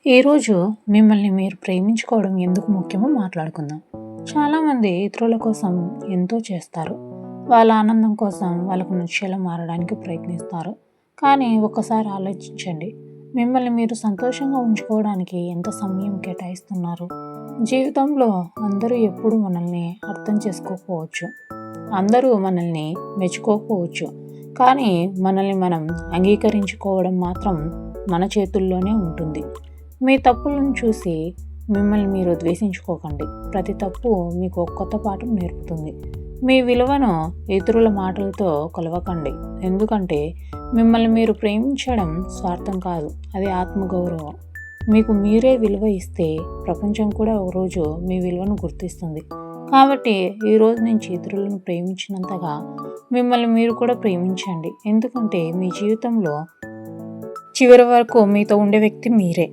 ఈరోజు మిమ్మల్ని మీరు ప్రేమించుకోవడం ఎందుకు ముఖ్యమో మాట్లాడుకుందాం. చాలామంది ఇతరుల కోసం ఎంతో చేస్తారు. వాళ్ళ ఆనందం కోసం వాళ్ళకు నచ్చేలా మారడానికి ప్రయత్నిస్తారు. కానీ ఒక్కసారి ఆలోచించండి, మిమ్మల్ని మీరు సంతోషంగా ఉంచుకోవడానికి ఎంత సమయం కేటాయిస్తున్నారు? జీవితంలో అందరూ ఎప్పుడు మనల్ని అర్థం చేసుకోకపోవచ్చు, అందరూ మనల్ని మెచ్చుకోకపోవచ్చు, కానీ మనల్ని మనం అంగీకరించుకోవడం మాత్రం మన చేతుల్లోనే ఉంటుంది. మీ తప్పులను చూసి మిమ్మల్ని మీరు ద్వేషించుకోకండి. ప్రతి తప్పు మీకు ఒక కొత్త పాఠం నేర్పుతుంది. మీ విలువను ఇతరుల మాటలతో కొలవకండి, ఎందుకంటే మిమ్మల్ని మీరు ప్రేమించడం స్వార్థం కాదు, అది ఆత్మగౌరవం. మీకు మీరే విలువ ఇస్తే ప్రపంచం కూడా ఒకరోజు మీ విలువను గుర్తిస్తుంది. కాబట్టి ఈ రోజు నుంచి ఇతరులను ప్రేమించినంతగా మిమ్మల్ని మీరు కూడా ప్రేమించండి, ఎందుకంటే మీ జీవితంలో చివరి వరకు మీతో ఉండే వ్యక్తి మీరే.